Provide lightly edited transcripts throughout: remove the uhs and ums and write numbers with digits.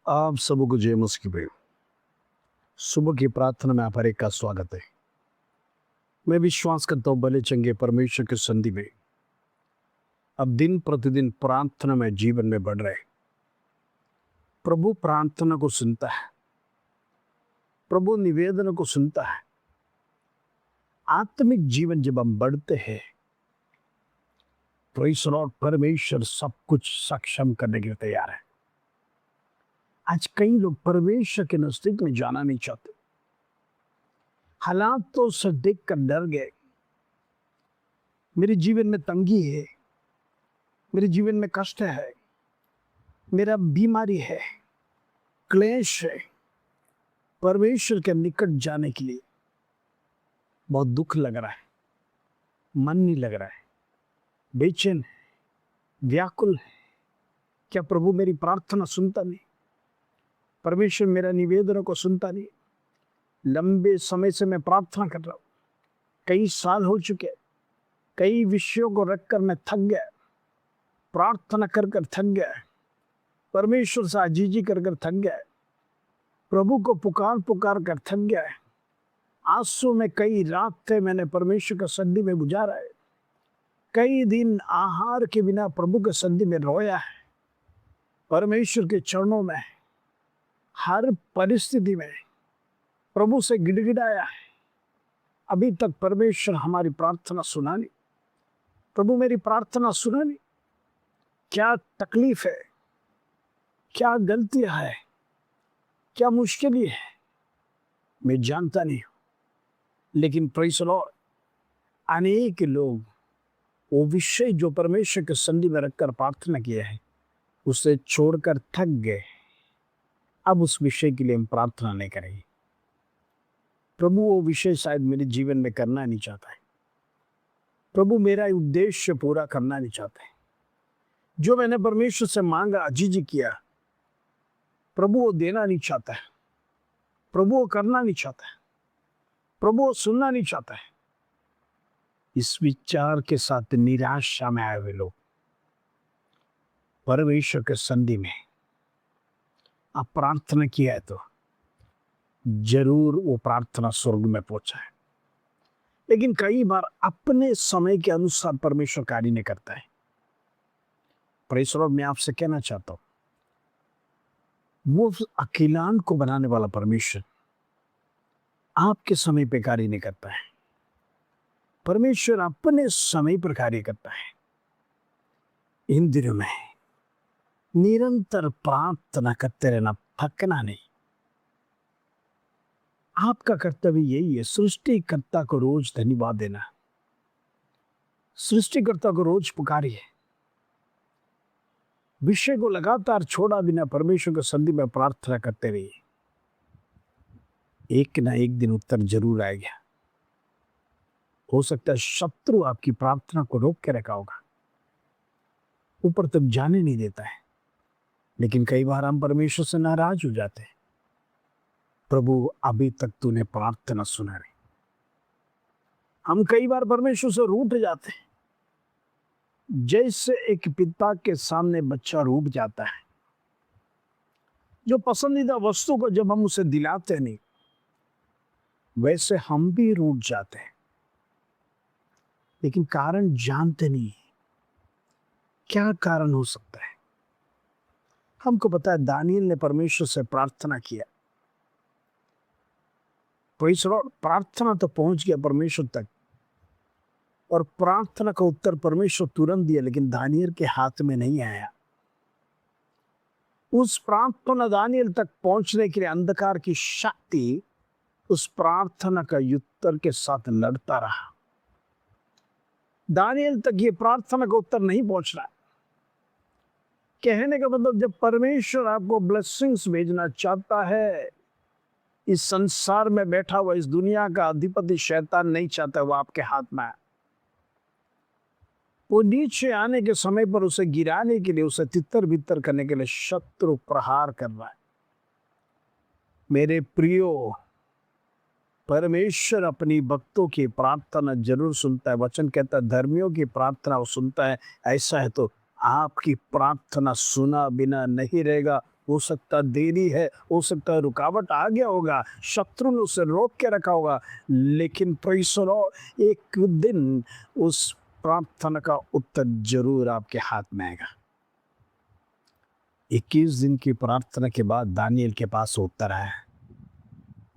आप सबको जय मसीह भाई। सुबह की प्रार्थना में आप हर एक का स्वागत है। मैं विश्वास करता हूँ भले चंगे परमेश्वर के संधि में अब दिन प्रतिदिन प्रार्थना में जीवन में बढ़ रहे। प्रभु प्रार्थना को सुनता है, प्रभु निवेदन को सुनता है। आत्मिक जीवन जब हम बढ़ते हैं, प्रेज़ द लॉर्ड, परमेश्वर सब कुछ सक्षम करने के लिए तैयार है। आज कई लोग परमेश्वर के नजदीक में जाना नहीं चाहते। हालात तो से देख कर डर गए। मेरे जीवन में तंगी है, मेरे जीवन में कष्ट है, मेरा बीमारी है, क्लेश है। परमेश्वर के निकट जाने के लिए बहुत दुख लग रहा है, मन नहीं लग रहा है, बेचैन है, व्याकुल है। क्या प्रभु मेरी प्रार्थना सुनता नहीं? परमेश्वर मेरा निवेदनों को सुनता नहीं? लंबे समय से मैं प्रार्थना कर रहा हूँ, कई साल हो चुके, कई विषयों को रखकर मैं थक गया, प्रार्थना कर कर थक गया, परमेश्वर से आजीजी कर कर थक गया, प्रभु को पुकार पुकार कर थक गया है। आंसू में कई रातें मैंने परमेश्वर के सन्निधि में गुजारा है। कई दिन आहार के बिना प्रभु के सन्निधि में रोया है। परमेश्वर के चरणों में हर परिस्थिति में प्रभु से गिड़गिड़ाया है। अभी तक परमेश्वर हमारी प्रार्थना सुना नहीं। प्रभु मेरी प्रार्थना सुना नहीं। क्या तकलीफ है, क्या गलतियां है, क्या मुश्किल है, मैं जानता नहीं हूं। लेकिन प्रेज़ द लॉर्ड, अनेक लोग वो विषय जो परमेश्वर के सन्निधि में रखकर प्रार्थना किया है, उसे छोड़कर थक गए। अब उस विषय के लिए हम प्रार्थना नहीं करेंगे। प्रभु वो विषय शायद मेरे जीवन में करना नहीं चाहता है। प्रभु मेरा उद्देश्य पूरा करना नहीं चाहता है। जो मैंने परमेश्वर से मांगा, अजीजी किया, प्रभु वो देना नहीं चाहता है। प्रभु वो करना नहीं चाहता है। प्रभु वो सुनना नहीं चाहता है। इस विचार के साथ निराशा में आए हुए लोग परमेश्वर के सन्निधि में आप प्रार्थना किया है तो जरूर वो प्रार्थना स्वर्ग में पहुंचा है। लेकिन कई बार अपने समय के अनुसार परमेश्वर कार्य नहीं करता है। प्रेज़ द लॉर्ड, मैं आपसे कहना चाहता हूं, वो अकेलान को बनाने वाला परमेश्वर आपके समय पे कार्य नहीं करता है। परमेश्वर अपने समय पर कार्य करता है। इन दिनों में निरंतर प्रार्थना करते रहना, थकना नहीं। आपका कर्तव्य यही है, सृष्टिकर्ता को रोज धन्यवाद देना, सृष्टिकर्ता को रोज पुकारिए। विषय को लगातार छोड़ा बिना परमेश्वर के सन्निधि में प्रार्थना करते रहिए। एक ना एक दिन उत्तर जरूर आएगा। हो सकता है शत्रु आपकी प्रार्थना को रोक के रखा होगा, ऊपर तक जाने नहीं देता है। लेकिन कई बार हम परमेश्वर से नाराज हो जाते हैं। प्रभु अभी तक तूने प्रार्थना सुना नहीं। हम कई बार परमेश्वर से रूठ जाते हैं, जैसे एक पिता के सामने बच्चा रूठ जाता है। जो पसंदीदा वस्तु को जब हम उसे दिलाते नहीं, वैसे हम भी रूठ जाते हैं। लेकिन कारण जानते नहीं। क्या कारण हो सकता है? हमको पता है, दानियल ने परमेश्वर से प्रार्थना किया। प्रेज़ द लॉर्ड, प्रार्थना तो पहुंच गया परमेश्वर तक और प्रार्थना का उत्तर परमेश्वर तुरंत दिया, लेकिन दानियल के हाथ में नहीं आया। उस प्रार्थना दानियल तक पहुंचने के लिए अंधकार की शक्ति उस प्रार्थना का उत्तर के साथ लड़ता रहा। दानियल तक ये प्रार्थना का उत्तर नहीं पहुंच रहा। कहने का मतलब, जब परमेश्वर आपको ब्लेसिंग्स भेजना चाहता है, इस संसार में बैठा हुआ इस दुनिया का अधिपति शैतान नहीं चाहता वो आपके हाथ में आए। वो नीचे आने के समय पर उसे गिराने के लिए, उसे तितर बितर करने के लिए शत्रु प्रहार कर रहा है। मेरे प्रियो, परमेश्वर अपनी भक्तों की प्रार्थना जरूर सुनता है। वचन कहता है धर्मियों की प्रार्थना वो सुनता है। ऐसा है तो आपकी प्रार्थना सुना बिना नहीं रहेगा। हो सकता देरी है, हो सकता रुकावट आ गया होगा, शत्रु ने उसे रोक के रखा होगा, लेकिन प्रेज़ द लॉर्ड एक दिन उस प्रार्थना का उत्तर ज़रूर आपके हाथ में आएगा। 21 दिन की प्रार्थना के बाद दानियेल के पास उत्तर आया।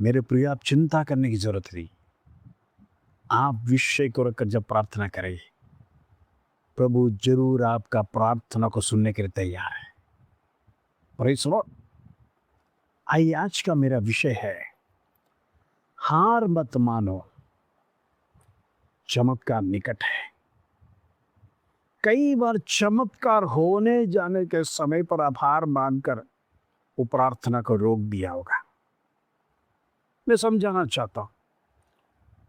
मेरे प्रिय, आप चिंता करने की ज़रूरत नहीं। आप विषय को रखकर जब प्रार्थना करें, प्रभु ज़रूर आपका प्रार्थना को सुनने के लिए तैयार है। Praise the Lord. आइए, आज का मेरा विषय है, हार मत मानो, चमत्कार निकट है। कई बार चमत्कार होने जाने के समय पर आप हार मानकर वो प्रार्थना को रोक दिया होगा। मैं समझाना चाहता हूं,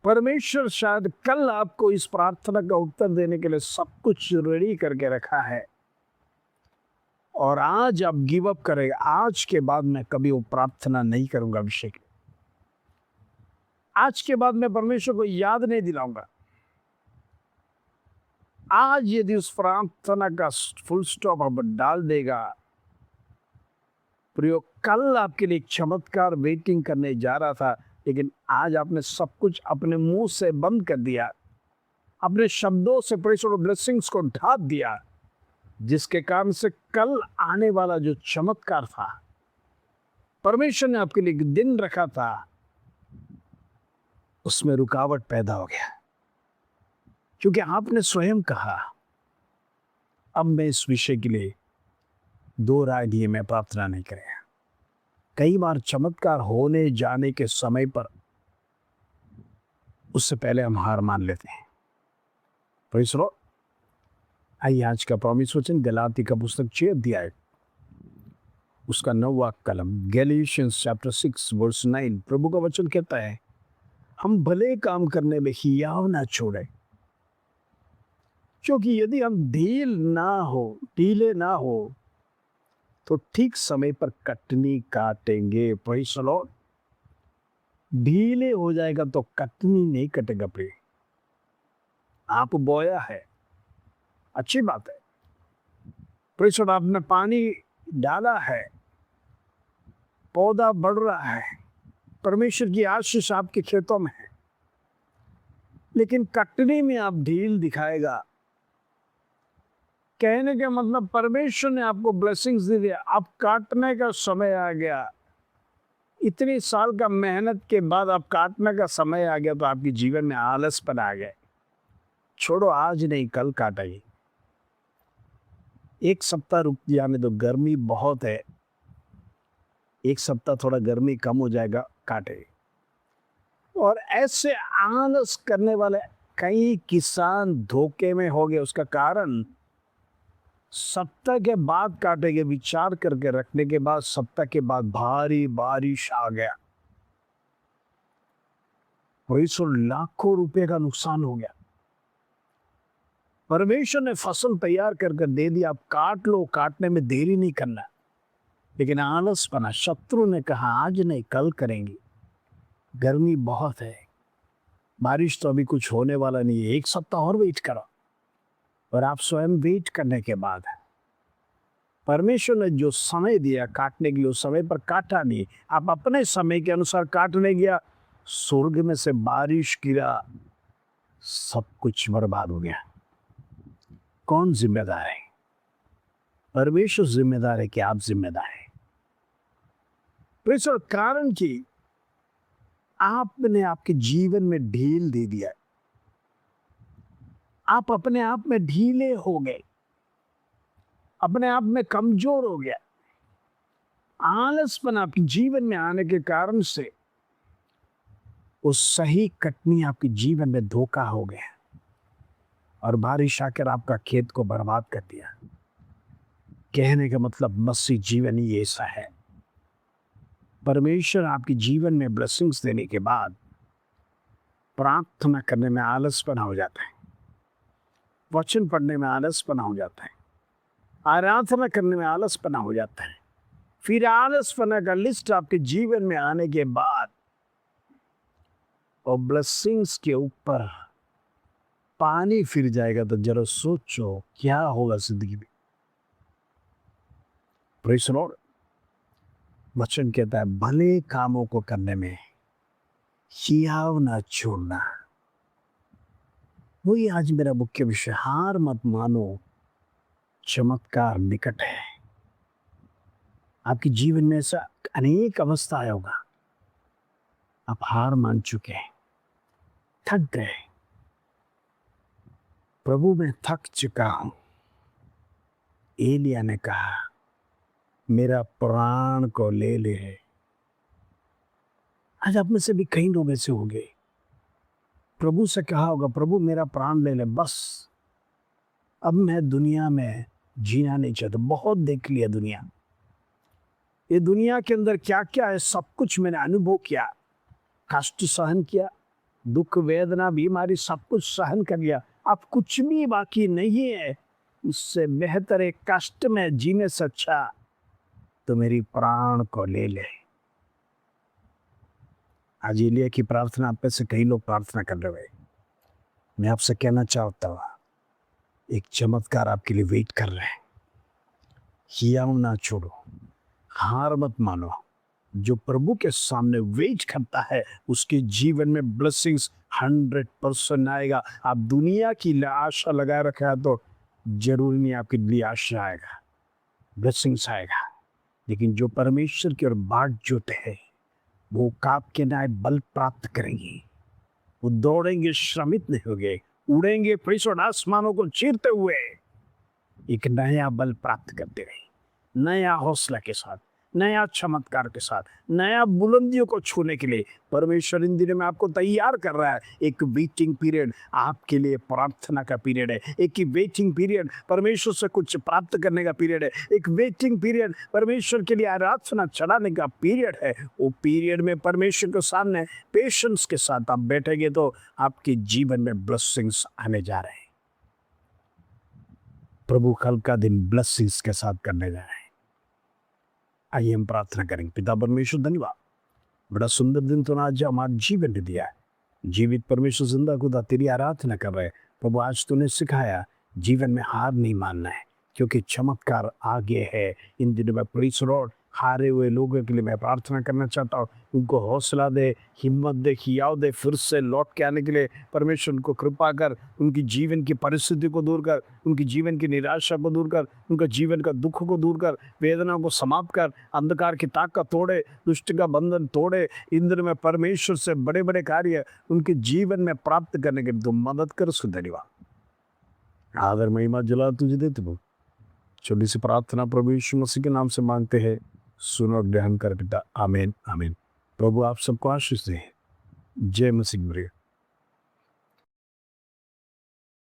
परमेश्वर शायद कल आपको इस प्रार्थना का उत्तर देने के लिए सब कुछ रेडी करके रखा है, और आज आप गिव अप करेंगे, आज के बाद मैं कभी वो प्रार्थना नहीं करूंगा विषय के, आज के बाद मैं परमेश्वर को याद नहीं दिलाऊंगा। आज यदि उस प्रार्थना का फुल स्टॉप आप डाल देगा, प्रयोग कल आपके लिए एक चमत्कार वेटिंग करने जा रहा था, लेकिन आज आपने सब कुछ अपने मुंह से बंद कर दिया, अपने शब्दों से प्रेशर और ब्लेसिंग्स को ढांप दिया, जिसके कारण से कल आने वाला जो चमत्कार था, परमेश्वर ने आपके लिए एक दिन रखा था, उसमें रुकावट पैदा हो गया, क्योंकि आपने स्वयं कहा, अब मैं इस विषय के लिए दो राय दिए मैं प्रार्थना नहीं करेगा। कई बार चमत्कार होने जाने के समय पर उससे पहले हम हार मान लेते हैं। Praise the Lord. आइए, आज का प्रॉमिस वचन गलाती का पुस्तक 6 अध्याय उसका 9वां कलम, गैलेशियंस चैप्टर 6 वर्स 9, प्रभु का वचन कहता है, हम भले काम करने में हियाव ना छोड़े, क्योंकि यदि हम ढीले ना हो तो ठीक समय पर कटनी काटेंगे। Praise the Lord. ढीले हो जाएगा तो कटनी नहीं कटेगा। प्रिय, आप बोया है, अच्छी बात है, प्रेज़ द लॉर्ड, आपने पानी डाला है, पौधा बढ़ रहा है, परमेश्वर की आशीष आपके खेतों में है, लेकिन कटनी में आप ढील दिखाएगा। कहने का मतलब परमेश्वर ने आपको ब्लेसिंग्स दे दिया, अब काटने का समय आ गया, इतनी साल का मेहनत के बाद अब काटने का समय आ गया, तो आपके जीवन में आलसपन आ गया। छोड़ो, आज नहीं कल काटेंगे, एक सप्ताह रुक जाने दो, गर्मी बहुत है, एक सप्ताह थोड़ा गर्मी कम हो जाएगा, काटे। और ऐसे आलस करने वाले कई किसान धोखे में हो गए। उसका कारण, सप्ताह के बाद काटेंगे विचार करके रखने के बाद सप्ताह के बाद भारी बारिश आ गया, लाखों रुपए का नुकसान हो गया। परमेश्वर ने फसल तैयार कर दे दी, आप काट लो, काटने में देरी नहीं करना, लेकिन आलस बना। शत्रु ने कहा आज नहीं कल करेंगे, गर्मी बहुत है, बारिश तो अभी कुछ होने वाला नहीं है, एक सप्ताह और वेट करो। और आप स्वयं वेट करने के बाद परमेश्वर ने जो समय दिया काटने के लिए, उस समय पर काटा नहीं, आप अपने समय के अनुसार काटने गया, स्वर्ग में से बारिश गिरा, सब कुछ बर्बाद हो गया। कौन जिम्मेदार है? परमेश्वर जिम्मेदार है कि आप जिम्मेदार हैं? परमेश्वर, कारण कि आपने आपके जीवन में ढील दे दिया, आप अपने आप में ढीले हो गए, अपने आप में कमजोर हो गया। आलसपन आपके जीवन में आने के कारण से उस सही कटनी आपके जीवन में धोखा हो गया, और बारिश आकर आपका खेत को बर्बाद कर दिया। कहने का मतलब मसीह जीवन ही ऐसा है। परमेश्वर आपके जीवन में ब्लेसिंग्स देने के बाद प्रार्थना करने में आलसपना हो जाता है, वचन पढ़ने में आलसपना हो जाता है, आराधना करने में आलसपना हो जाता है। फिर आलसपना का लिस्ट आपके जीवन में आने के बाद और ब्लेसिंग्स के ऊपर पानी फिर जाएगा, तो जरा सोचो क्या होगा जिंदगी में। Praise the Lord. वचन कहता है भले कामों को करने में हियाव ना छोड़ना। वही आज मेरा मुख्य विषय, हार मत मानो, चमत्कार निकट है। आपके जीवन में ऐसा अनेक अवस्था आया होगा, आप हार मान चुके हैं, थक गए, प्रभु मैं थक चुका हूं। एलिया ने कहा मेरा प्राण को ले ले। आज आप में से भी कई लोग ऐसे होंगे, प्रभु से कहा होगा प्रभु मेरा प्राण ले ले, बस अब मैं दुनिया में जीना नहीं चाहता, बहुत देख लिया दुनिया, ये दुनिया के अंदर क्या क्या है सब कुछ मैंने अनुभव किया, कष्ट सहन किया, दुख वेदना बीमारी सब कुछ सहन कर लिया, अब कुछ भी बाकी नहीं है। उससे बेहतर एक कष्ट में जीने से अच्छा तो मेरी प्राण को ले ले। आज एलिया की प्रार्थना आप में से कई लोग प्रार्थना कर रहे हैं। मैं आपसे कहना चाहता हूं एक चमत्कार आपके लिए वेट कर रहे हैं। हियाव ना छोड़ो, हार मत मानो। जो प्रभु के सामने वेट करता है उसके जीवन में ब्लेसिंग्स 100% आएगा। आप दुनिया की आशा लगाए रखे हैं तो जरूरी नहीं आपके लिए आशा आएगा, ब्लेसिंग्स आएगा। लेकिन जो परमेश्वर की ओर बाट जोते हैं वो काप के नए बल प्राप्त करेंगे, वो दौड़ेंगे श्रमित नहीं होंगे, उड़ेंगे फरिश्तों आसमानों को चीरते हुए, एक नया बल प्राप्त करते रहे, नया हौसला के साथ, नया चमत्कार के साथ, नया बुलंदियों को छूने के लिए परमेश्वर इन दिनों में आपको तैयार कर रहा है। एक वेटिंग पीरियड आपके लिए प्रार्थना का पीरियड है, एक वेटिंग पीरियड परमेश्वर से कुछ प्राप्त करने का पीरियड है, एक वेटिंग पीरियड परमेश्वर के लिए आराधना चढ़ाने का पीरियड है। वो पीरियड में परमेश्वर के सामने पेशेंस के साथ आप बैठेंगे तो आपके जीवन में ब्लेसिंग्स आने जा रहे हैं। प्रभु कल का दिन ब्लेसिंग्स के साथ करने जा रहे हैं। आइए हम प्रार्थना करेंगे। पिता परमेश्वर धन्यवाद, बड़ा सुंदर दिन तो आज हमारे जीवन में दिया है। जीवित परमेश्वर जिंदा खुदा तेरी आराधना कर रहे हैं प्रभु। आज तूने सिखाया जीवन में हार नहीं मानना है क्योंकि चमत्कार आगे है। इन दिनों में प्रेज़ लॉर्ड हारे हुए लोगों के लिए मैं प्रार्थना करना चाहता हूँ, उनको हौसला दे, हिम्मत दे, हियाव दे, फिर से लौट के आने के लिए परमेश्वर उनको कृपा कर, उनकी जीवन की परिस्थिति को दूर कर, उनकी जीवन की निराशा को दूर कर, उनका जीवन का दुख को दूर कर, वेदनाओं को समाप्त कर, अंधकार की ताकत तोड़े, दुष्ट का बंधन तोड़े। इन दिनों में परमेश्वर से बड़े बड़े कार्य उनके जीवन में प्राप्त करने के लिए तुम मदद कर। उसको धन्यवाद, आदर महिमा जला तुझे देते हो। छोटी सी प्रार्थना प्रभु यीशु मसीह के नाम से मांगते हैं, सुनो और ग्रहण कर पिता, आमीन आमीन। प्रभु आप सबको आशीष दे। जय मसीह।